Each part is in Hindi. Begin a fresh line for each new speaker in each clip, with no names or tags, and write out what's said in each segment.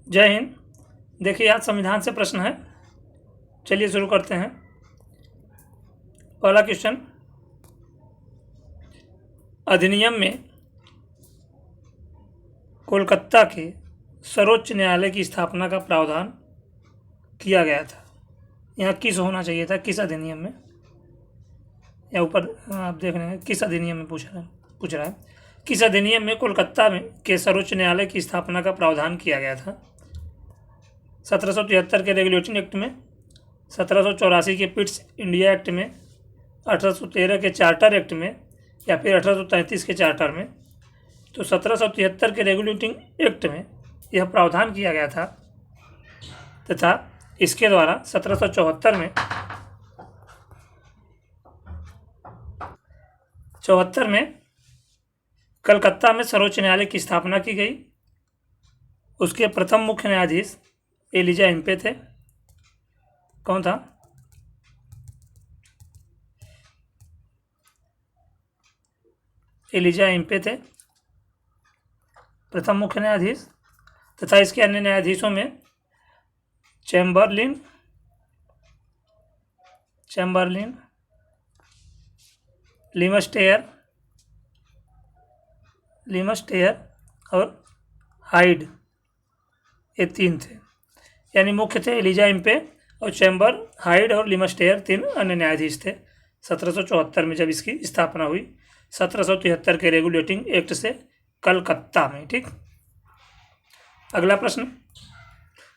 जय हिंद। देखिए आज संविधान से प्रश्न है, चलिए शुरू करते हैं। पहला क्वेश्चन, अधिनियम में कोलकाता के सर्वोच्च न्यायालय की स्थापना का प्रावधान किया गया था। यहाँ किस होना चाहिए था, किस अधिनियम में, या ऊपर आप देख रहे हैं किस अधिनियम में पूछ रहा है किस अधिनियम में कोलकाता में के सर्वोच्च न्यायालय की स्थापना का प्रावधान किया गया था। 1773 के रेगुलेटिंग एक्ट में, 1784 के पिट्स इंडिया एक्ट में, 1813 के चार्टर एक्ट में, या फिर 1833 के चार्टर में। तो 1773 के रेगुलेटिंग एक्ट में यह प्रावधान किया गया था तथा इसके द्वारा 1774 में कलकत्ता में सर्वोच्च न्यायालय की स्थापना की गई। उसके प्रथम मुख्य न्यायाधीश एलिजा इम्पे थे। कौन था? एलिजा इम्पे थे प्रथम मुख्य न्यायाधीश, तथा इसके अन्य न्यायाधीशों में चैम्बरलिन, लिमस्टेयर और हाइड, ये तीन थे। यानी मुख्य थे एलिजा इम्पे और चैम्बर, हाइड और लिमस्टेयर, तीन अन्य न्यायाधीश थे 1774 में जब इसकी स्थापना हुई 1773 के रेगुलेटिंग एक्ट से कलकत्ता में। ठीक, अगला प्रश्न,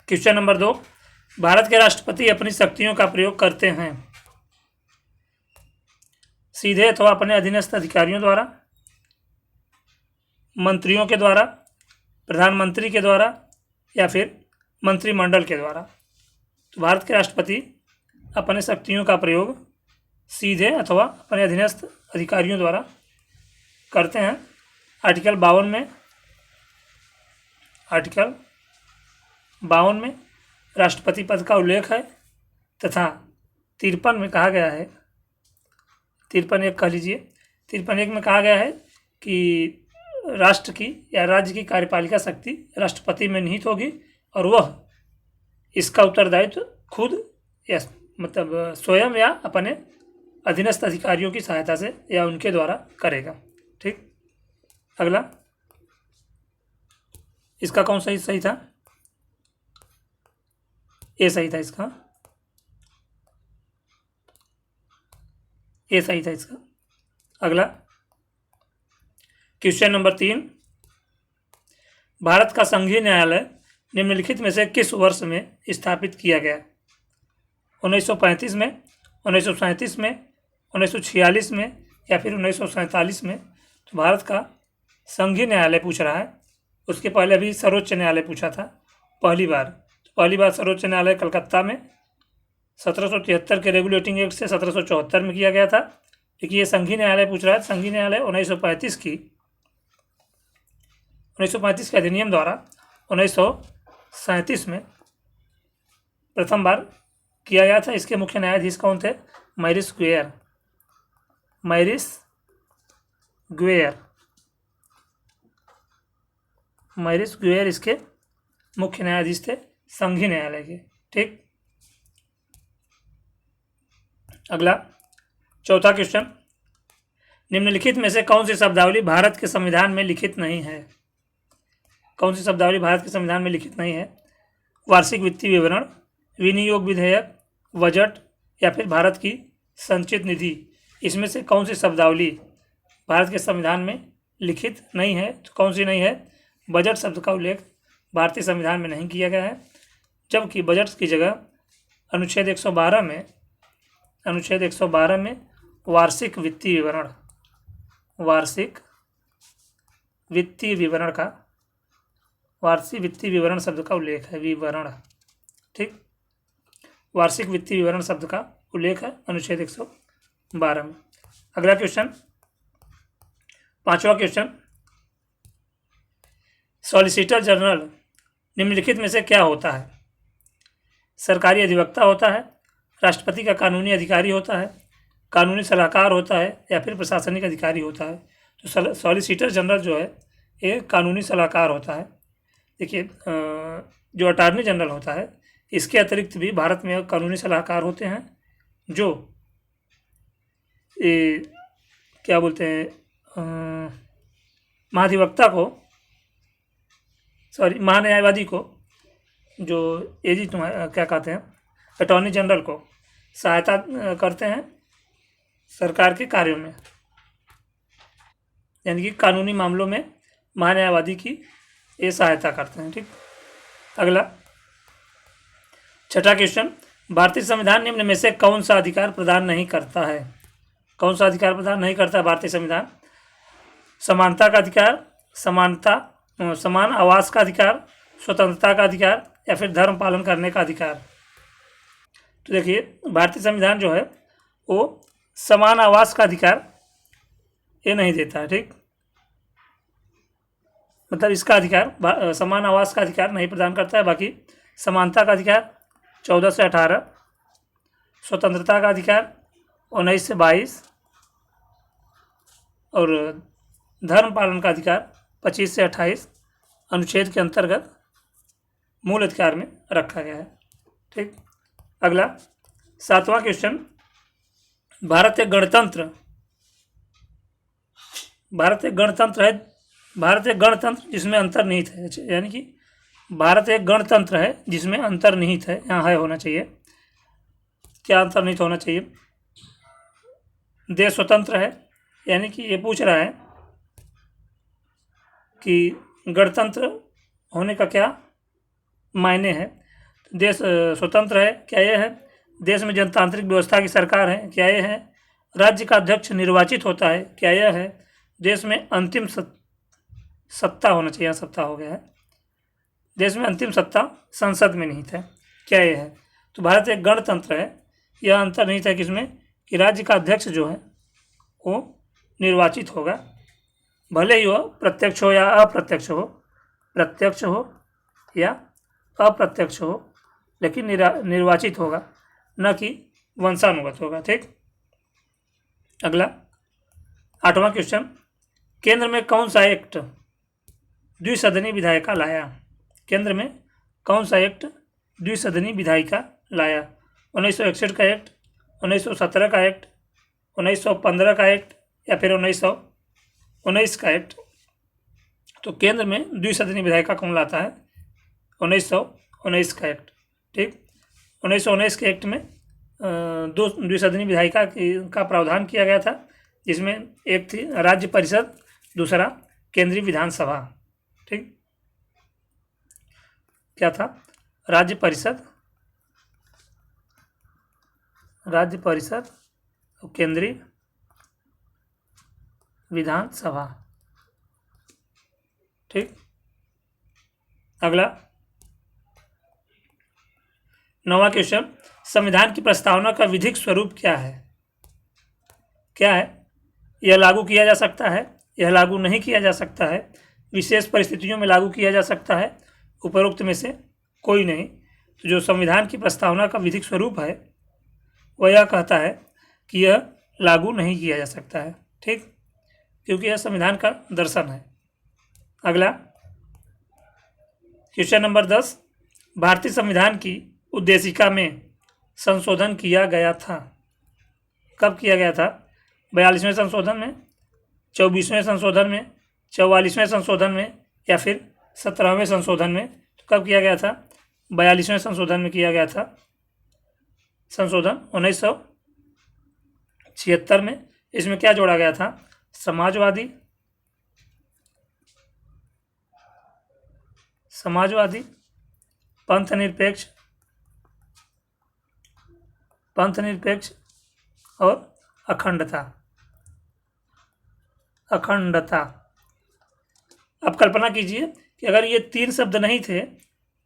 क्वेश्चन नंबर 2, भारत के राष्ट्रपति अपनी शक्तियों का प्रयोग करते हैं सीधे अथवा अपने अधीनस्थ अधिकारियों द्वारा, मंत्रियों के द्वारा, प्रधानमंत्री के द्वारा, या फिर मंत्रिमंडल के द्वारा। तो भारत के राष्ट्रपति अपने शक्तियों का प्रयोग सीधे अथवा अपने अधीनस्थ अधिकारियों द्वारा करते हैं। आर्टिकल 52 में राष्ट्रपति पद का उल्लेख है तथा 53 में कहा गया है, 53(1) कह लीजिए, 53(1) में कहा गया है कि राष्ट्र की या राज्य की कार्यपालिका शक्ति राष्ट्रपति में निहित होगी और वह इसका उत्तरदायित्व खुद या मतलब स्वयं या अपने अधीनस्थ अधिकारियों की सहायता से या उनके द्वारा करेगा। ठीक, अगला, इसका कौन सही था? ये सही था इसका, ये सही था इसका। अगला, क्वेश्चन नंबर 3, भारत का संघीय न्यायालय निम्नलिखित में से किस वर्ष में स्थापित किया गया? 1935 में, 1937 में, 1946 में, या फिर 1947 में। तो भारत का संघीय न्यायालय पूछ रहा है, उसके पहले अभी सर्वोच्च न्यायालय पूछा था पहली बार। तो पहली बार सर्वोच्च न्यायालय कलकत्ता में 1773 के रेगुलेटिंग एक्ट से 1774 में किया गया था। देखिए ये संघीय न्यायालय पूछ रहा है। संघीय न्यायालय 1935 के अधिनियम द्वारा 1937 में प्रथम बार किया गया था। इसके मुख्य न्यायाधीश कौन थे? मैरिस गुएर इसके मुख्य न्यायाधीश थे संघीय न्यायालय के। ठीक, अगला, चौथा क्वेश्चन, निम्नलिखित में से कौन सी शब्दावली भारत के संविधान में लिखित नहीं है? कौन सी शब्दावली भारत के संविधान में लिखित नहीं है? वार्षिक वित्तीय विवरण, विनियोग विधेयक, बजट, या फिर भारत की संचित निधि। इसमें से कौन सी शब्दावली भारत के संविधान में लिखित नहीं है? तो कौन सी नहीं है? बजट शब्द का उल्लेख भारतीय संविधान में नहीं किया गया है, जबकि बजट की जगह अनुच्छेद 112 में वार्षिक वित्तीय विवरण शब्द का उल्लेख है, विवरण। ठीक, वार्षिक वित्तीय विवरण शब्द का उल्लेख है अनुच्छेद 112 में। अगला क्वेश्चन, पांचवा क्वेश्चन, सॉलिसिटर जनरल निम्नलिखित में से क्या होता है? सरकारी अधिवक्ता होता है, राष्ट्रपति का कानूनी अधिकारी होता है, कानूनी सलाहकार होता है, या फिर प्रशासनिक अधिकारी होता है। तो सॉलिसिटर जनरल जो है ये कानूनी सलाहकार होता है। देखिए जो अटॉर्नी जनरल होता है, इसके अतिरिक्त भी भारत में कानूनी सलाहकार होते हैं जो ये क्या बोलते हैं महाधिवक्ता को, सॉरी महान्यायवादी को, जो एजी तुम्हारा क्या कहते हैं अटॉर्नी जनरल को सहायता करते हैं सरकार के कार्यों में, यानी कि कानूनी मामलों में महान्यायवादी की ये सहायता करते हैं। ठीक, अगला छठा क्वेश्चन, भारतीय संविधान निम्न में से कौन सा अधिकार प्रदान नहीं करता है? कौन सा अधिकार प्रदान नहीं करता है भारतीय संविधान? समानता का अधिकार, समान आवास का अधिकार, स्वतंत्रता का अधिकार, या फिर धर्म पालन करने का अधिकार? तो देखिए भारतीय संविधान जो है वो समान आवास का अधिकार ये नहीं देता है। ठीक, मतलब इसका अधिकार समान आवास का अधिकार नहीं प्रदान करता है। बाकी समानता का अधिकार 14 से 18, स्वतंत्रता का अधिकार 19 से 22 और धर्म पालन का अधिकार 25 से 28 अनुच्छेद के अंतर्गत मूल अधिकार में रखा गया है। ठीक, अगला सातवां क्वेश्चन, भारत एक गणतंत्र है, भारत एक गणतंत्र जिसमें अंतर्निहित है, यानी कि भारत एक गणतंत्र है जिसमें अंतर्निहित है, यहाँ है होना चाहिए, क्या अंतर्निहित होना चाहिए? देश स्वतंत्र है, यानी कि ये पूछ रहा है कि गणतंत्र होने का क्या मायने है। देश स्वतंत्र है, क्या ये है? देश में जनतांत्रिक व्यवस्था की सरकार है, क्या ये है? राज्य का अध्यक्ष निर्वाचित होता है, क्या यह है? देश में अंतिम सत्ता होना चाहिए, यहाँ सत्ता हो गया है, देश में अंतिम सत्ता संसद में निहित है, क्या यह है? तो भारत एक गणतंत्र है, यह अंतर्निहित है किसमें कि राज्य का अध्यक्ष जो है वो निर्वाचित होगा, भले ही वह प्रत्यक्ष हो या अप्रत्यक्ष हो, प्रत्यक्ष हो या अप्रत्यक्ष हो, लेकिन निर्वाचित होगा, न कि वंशानुगत होगा। ठीक, अगला आठवां क्वेश्चन, केंद्र में कौन सा एक्ट द्विसदनी विधायिका लाया? केंद्र में कौन सा एक्ट द्विसदनी विधायिका लाया? 1961 का एक्ट, 1917 का एक्ट, 1915 का एक्ट, या फिर 1919 का एक्ट? तो केंद्र में द्विसदनी विधायिका कौन लाता है? 1919 का एक्ट। ठीक, 1919 के एक्ट में दो द्विसदनी विधायिका का प्रावधान किया गया था, जिसमें एक थी राज्य परिषद, दूसरा केंद्रीय विधानसभा। ठीक, क्या था? राज्य परिषद और केंद्रीय विधानसभा। ठीक, अगला 9वां क्वेश्चन, संविधान की प्रस्तावना का विधिक स्वरूप क्या है? क्या है? यह लागू किया जा सकता है, यह लागू नहीं किया जा सकता है, विशेष परिस्थितियों में लागू किया जा सकता है, उपरोक्त में से कोई नहीं। तो जो संविधान की प्रस्तावना का विधिक स्वरूप है वह यह कहता है कि यह लागू नहीं किया जा सकता है। ठीक, क्योंकि यह संविधान का दर्शन है। अगला क्वेश्चन नंबर 10, भारतीय संविधान की उद्देशिका में संशोधन किया गया था। कब किया गया था? 42वें संशोधन में, 24वें संशोधन में, 44वें संशोधन में, या फिर 17वें संशोधन में? तो कब किया गया था? 42वें संशोधन में किया गया था संशोधन 1976 में। इसमें क्या जोड़ा गया था? समाजवादी, पंथनिरपेक्ष और अखंडता। अब कल्पना कीजिए कि अगर ये 3 शब्द नहीं थे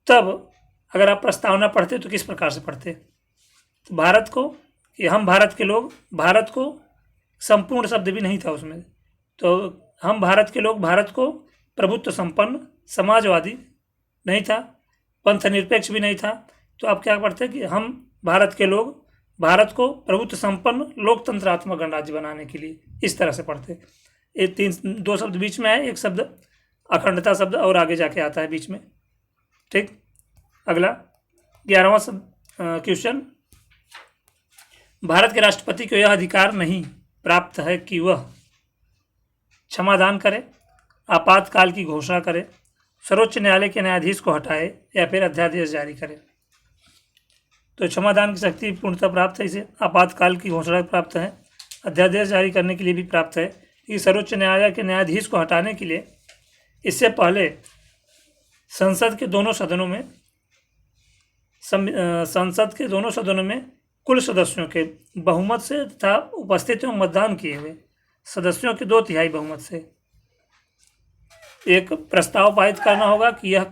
तब अगर आप प्रस्तावना पढ़ते तो किस प्रकार से पढ़ते? तो भारत को, कि हम भारत के लोग, भारत को संपूर्ण शब्द भी नहीं था उसमें, तो हम भारत के लोग, भारत को प्रभुत्व संपन्न, समाजवादी नहीं था, पंथनिरपेक्ष भी नहीं था, तो आप क्या पढ़ते कि हम भारत के लोग भारत को प्रभुत्व संपन्न लोकतंत्रात्मक गणराज्य बनाने के लिए, इस तरह से पढ़ते। ये 2 शब्द बीच में है, एक शब्द अखंडता शब्द और आगे जाके आता है बीच में, ठीक। अगला 11वां क्वेश्चन, भारत के राष्ट्रपति को यह अधिकार नहीं प्राप्त है कि वह क्षमादान करे, आपातकाल की घोषणा करे, सर्वोच्च न्यायालय के न्यायाधीश को हटाए या फिर अध्यादेश जारी करे। तो क्षमादान की शक्ति पूर्णतः प्राप्त है इसे, आपातकाल की घोषणा प्राप्त है, अध्यादेश जारी करने के लिए भी प्राप्त है। कि सर्वोच्च न्यायालय के न्यायाधीश को हटाने के लिए इससे पहले संसद के दोनों सदनों में कुल सदस्यों के बहुमत से तथा उपस्थित एवं मतदान किए हुए सदस्यों के 2/3 बहुमत से एक प्रस्ताव पारित करना होगा कि यह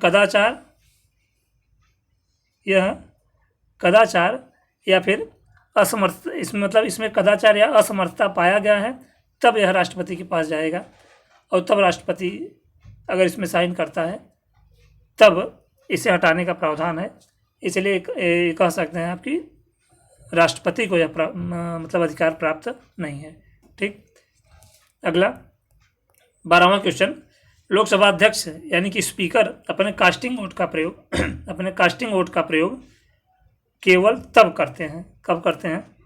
कदाचार या फिर असमर्थ, इसमें कदाचार या असमर्थता पाया गया है, तब यह राष्ट्रपति के पास जाएगा और तब राष्ट्रपति अगर इसमें साइन करता है तब इसे हटाने का प्रावधान है। इसलिए कह सकते हैं आपकी राष्ट्रपति को यह अधिकार प्राप्त नहीं है। ठीक। अगला 12वां क्वेश्चन, लोकसभा अध्यक्ष यानी कि स्पीकर अपने कास्टिंग वोट का प्रयोग केवल तब करते हैं, कब करते हैं?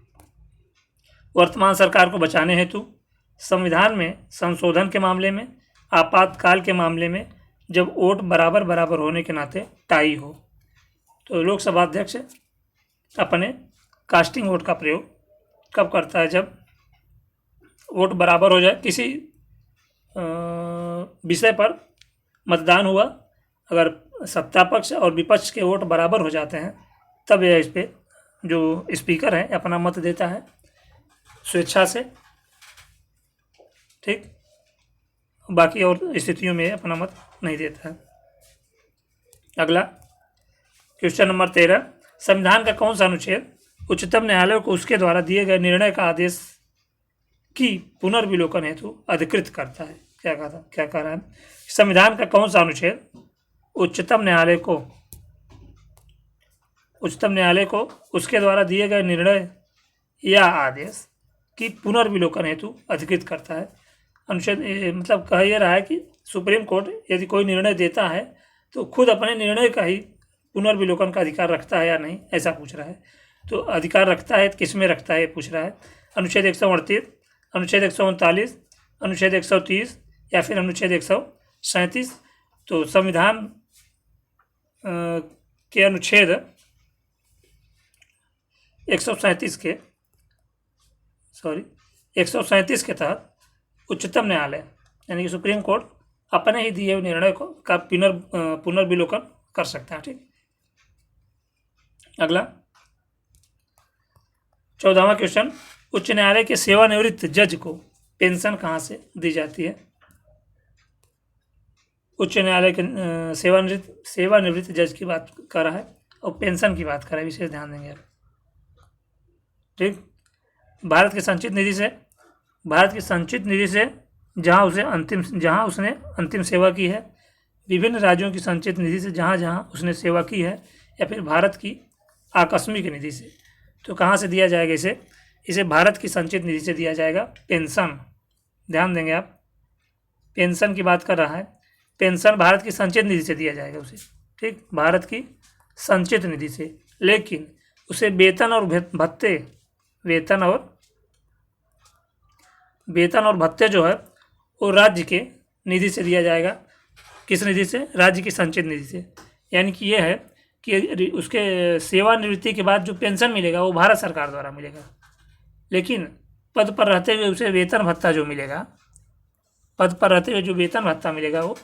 वर्तमान सरकार को बचाने हेतु, संविधान में संशोधन के मामले में, आपातकाल के मामले में, जब वोट बराबर होने के नाते टाई हो। तो लोकसभा अध्यक्ष अपने कास्टिंग वोट का प्रयोग कब करता है? जब वोट बराबर हो जाए, किसी विषय पर मतदान हुआ, अगर सत्ता पक्ष और विपक्ष के वोट बराबर हो जाते हैं तब यह इस पे जो स्पीकर है अपना मत देता है स्वेच्छा से। ठीक। बाकी और स्थितियों में अपना मत नहीं देता है। अगला क्वेश्चन नंबर 13, संविधान का कौन सा अनुच्छेद उच्चतम न्यायालय को उसके द्वारा दिए गए निर्णय का आदेश की पुनर्विलोकन हेतु अधिकृत करता है? क्या कह रहा है? संविधान का कौन सा अनुच्छेद उच्चतम न्यायालय को उसके द्वारा दिए गए निर्णय या आदेश की पुनर्विलोकन हेतु अधिकृत करता है? अनुच्छेद कह यह रहा है कि सुप्रीम कोर्ट यदि कोई निर्णय देता है तो खुद अपने निर्णय का ही पुनर्विलोकन का अधिकार रखता है या नहीं, ऐसा पूछ रहा है। तो अधिकार रखता है, किस में रखता है ये पूछ रहा है। अनुच्छेद 138, अनुच्छेद 139, अनुच्छेद 130 या फिर अनुच्छेद 137। तो संविधान के अनुच्छेद 137 के तहत उच्चतम न्यायालय यानी कि सुप्रीम कोर्ट अपने ही दिए हुए निर्णय का पुनर्विलोकन कर सकता है। ठीक। अगला 14वां क्वेश्चन, उच्च न्यायालय के सेवानिवृत्त जज को पेंशन कहाँ से दी जाती है? उच्च न्यायालय के सेवानिवृत्त जज की बात कर रहा है और पेंशन की बात कर रहा है, विशेष ध्यान देंगे आप। ठीक। भारत की संचित निधि से जहाँ उसने अंतिम सेवा की है, विभिन्न राज्यों की संचित निधि से जहाँ उसने सेवा की है, या फिर भारत की आकस्मिक निधि से। तो कहाँ से दिया जाएगा इसे भारत की संचित निधि से दिया जाएगा। पेंशन, ध्यान देंगे आप, पेंशन की बात कर रहा है। पेंशन भारत की संचित निधि से दिया जाएगा उसे। ठीक। भारत की संचित निधि से, लेकिन उसे वेतन और भत्ते जो है वो राज्य के निधि से दिया जाएगा। किस निधि से? राज्य की संचित निधि से। यानी कि ये है कि उसके सेवानिवृत्ति के बाद जो पेंशन मिलेगा वो भारत सरकार द्वारा मिलेगा, लेकिन पद पर रहते हुए उसे वेतन भत्ता जो मिलेगा वो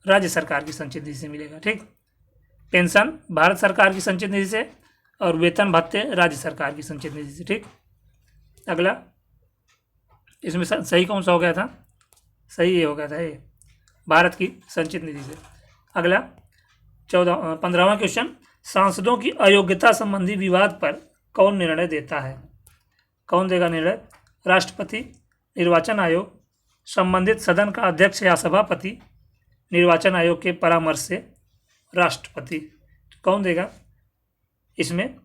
राज्य सरकार की संचित निधि से मिलेगा। ठीक। पेंशन भारत सरकार की संचित निधि से और वेतन भत्ते राज्य सरकार की संचित निधि से। ठीक। अगला, इसमें सही कौन सा हो गया था? सही ये हो गया था, ये भारत की संचित निधि से। अगला 15वां क्वेश्चन, सांसदों की अयोग्यता संबंधी विवाद पर कौन निर्णय देता है? कौन देगा निर्णय? राष्ट्रपति, निर्वाचन आयोग, संबंधित सदन का अध्यक्ष या सभापति, निर्वाचन आयोग के परामर्श से राष्ट्रपति। तो कौन देगा इसमें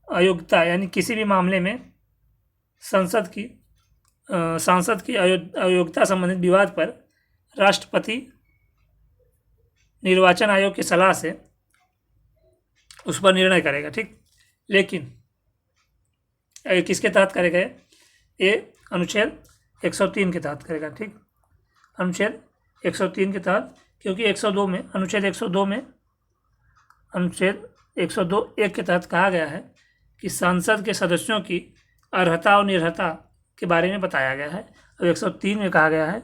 अयोग्यता यानी किसी भी मामले में सांसद की अयोग्यता संबंधित विवाद पर राष्ट्रपति निर्वाचन आयोग की सलाह से उस पर निर्णय करेगा, ठीक। लेकिन किसके तहत करेगा ये अनुच्छेद 103 के तहत करेगा, ठीक। अनुच्छेद 103 के तहत, क्योंकि 102 में अनुच्छेद 102 में अनुच्छेद 102(1) के तहत कहा गया है कि संसद के सदस्यों की अर्हता और निरर्हता के बारे में बताया गया है। अब 103 में कहा गया है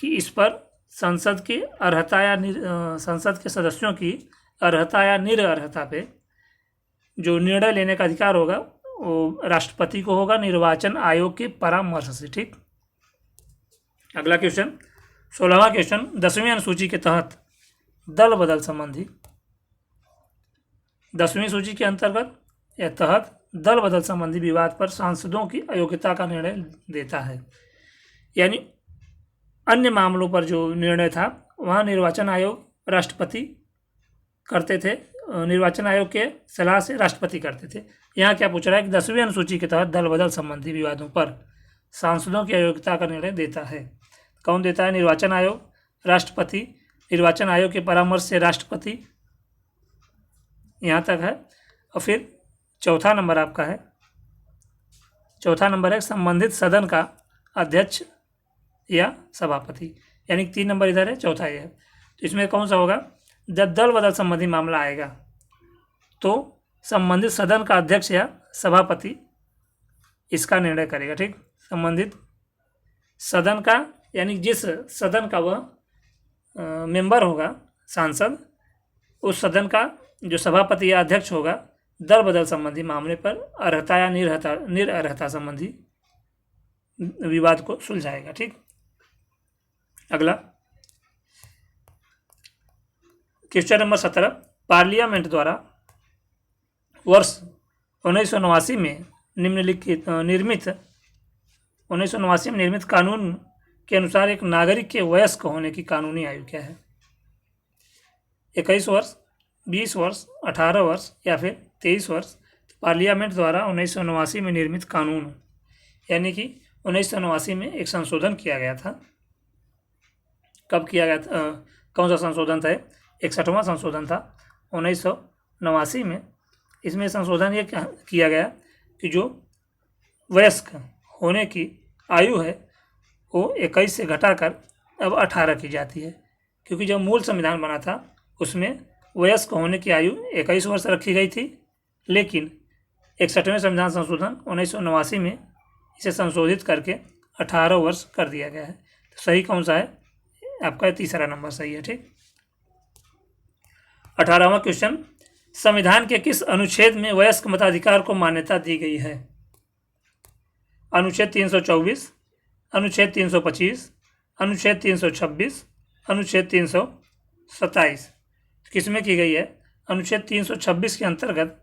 कि इस पर संसद की अर्हता या संसद के सदस्यों की अर्हता या निरअर्हता पे जो निर्णय लेने का अधिकार होगा वो राष्ट्रपति को होगा निर्वाचन आयोग के परामर्श से, ठीक। अगला क्वेश्चन 16वां क्वेश्चन, 10वीं अनुसूची के तहत दल बदल संबंधी, 10वीं सूची के अंतर्गत या तहत दल बदल संबंधी विवाद पर सांसदों की अयोग्यता का निर्णय देता है। यानी अन्य मामलों पर जो निर्णय था वहाँ निर्वाचन आयोग राष्ट्रपति करते थे, निर्वाचन आयोग के सलाह से राष्ट्रपति करते थे। यहाँ क्या पूछ रहा है कि 10वीं अनुसूची के तहत दल बदल संबंधी विवादों पर सांसदों की अयोग्यता का निर्णय देता है। कौन देता है? निर्वाचन आयोग, राष्ट्रपति, निर्वाचन आयोग के परामर्श से राष्ट्रपति, यहाँ तक है। और फिर चौथा नंबर आपका है, चौथा नंबर है संबंधित सदन का अध्यक्ष या सभापति, यानी 3 नंबर इधर है, चौथा ये है। तो इसमें कौन सा होगा? जब दल बदल संबंधी मामला आएगा तो संबंधित सदन का अध्यक्ष या सभापति इसका निर्णय करेगा, ठीक। संबंधित सदन का, यानी जिस सदन का वह मेंबर होगा सांसद, उस सदन का जो सभापति या अध्यक्ष होगा दल बदल संबंधी मामले पर अर्हता या निरअर्हता संबंधी विवाद को सुलझाएगा, ठीक। अगला क्वेश्चन नंबर 17, पार्लियामेंट द्वारा वर्ष 1989 में निर्मित कानून के अनुसार एक नागरिक के वयस्क होने की कानूनी आयु क्या है? 21 वर्ष, 20 वर्ष, 18 वर्ष या फिर 23 वर्ष? पार्लियामेंट द्वारा 1989 में निर्मित कानून, यानी कि 1989 में एक संशोधन किया गया था। कब किया गया था? कौन सा संशोधन था? 61वां संशोधन था 1989 में। इसमें संशोधन ये किया गया कि जो वयस्क होने की आयु है वो 21 से घटाकर अब 18 की जाती है, क्योंकि जब मूल संविधान बना था उसमें वयस्क होने की आयु 21 वर्ष रखी गई थी, लेकिन 61वें संविधान संशोधन 1989 में इसे संशोधित करके 18 वर्ष कर दिया गया है। तो सही कौन सा है? आपका 3रा नंबर सही है, ठीक। 18वां क्वेश्चन, संविधान के किस अनुच्छेद में वयस्क मताधिकार को मान्यता दी गई है? अनुच्छेद 324, अनुच्छेद 325, अनुच्छेद 326, अनुच्छेद 327? किसमें की गई है? अनुच्छेद 326 के अंतर्गत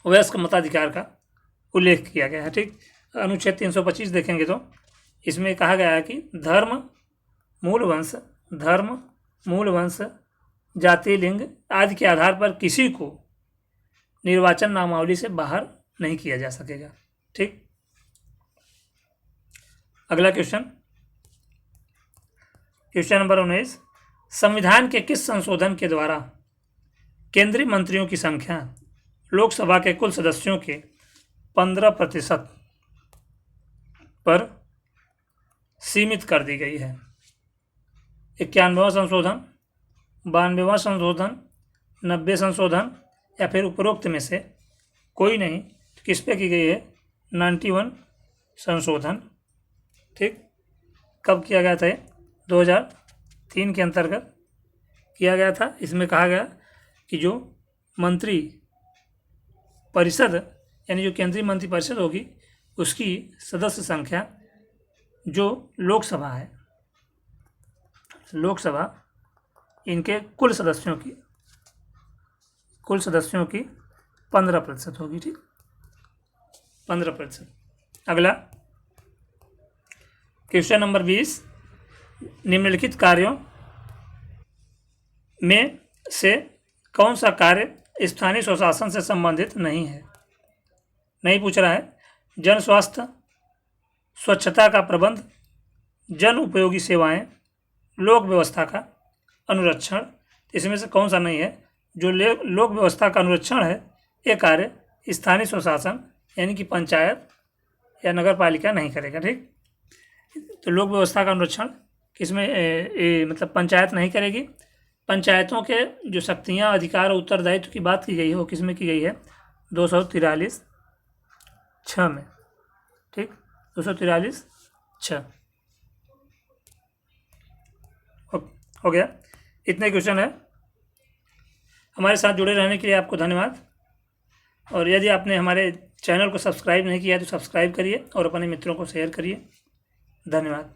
वयस्क मताधिकार का उल्लेख किया गया है, ठीक। अनुच्छेद 325 देखेंगे तो इसमें कहा गया है कि धर्म, मूल वंश, जाति, लिंग आदि के आधार पर किसी को निर्वाचन नामावली से बाहर नहीं किया जा सकेगा, ठीक। अगला क्वेश्चन नंबर 19, संविधान के किस संशोधन के द्वारा केंद्रीय मंत्रियों की संख्या लोकसभा के कुल सदस्यों के 15% पर सीमित कर दी गई है? 91वां संशोधन, 92वां संशोधन, 90 संशोधन या फिर उपरोक्त में से कोई नहीं? किस पे की गई है? 91 संशोधन, ठीक। कब किया गया था? 2003 के अंतर्गत किया गया था। इसमें कहा गया कि जो मंत्री परिषद, यानी जो केंद्रीय मंत्री परिषद होगी उसकी सदस्य संख्या जो लोकसभा है, लोकसभा इनके कुल सदस्यों की 15% होगी, ठीक। 15%। अगला क्वेश्चन नंबर 20, निम्नलिखित कार्यों में से कौन सा कार्य स्थानीय स्वशासन से संबंधित नहीं है? नहीं पूछ रहा है। जन स्वास्थ्य, स्वच्छता का प्रबंध, जन उपयोगी सेवाएं, लोक व्यवस्था का अनुरक्षण, इसमें से कौन सा नहीं है? जो लोक व्यवस्था का अनुरक्षण है ये कार्य स्थानीय स्वशासन यानी कि पंचायत या नगर पालिका नहीं करेगा। ठीक, तो लोक व्यवस्था का अनुरक्षण किसमें मतलब पंचायत नहीं करेगी। पंचायतों के जो शक्तियाँ, अधिकार और उत्तरदायित्व की बात की गई है वो किसमें की गई है, 243(6) में। ठीक, 243(6) हो गया। इतने क्वेश्चन है। हमारे साथ जुड़े रहने के लिए आपको धन्यवाद। और यदि आपने हमारे चैनल को सब्सक्राइब नहीं किया तो सब्सक्राइब करिए और अपने मित्रों को शेयर करिए। धन्यवाद।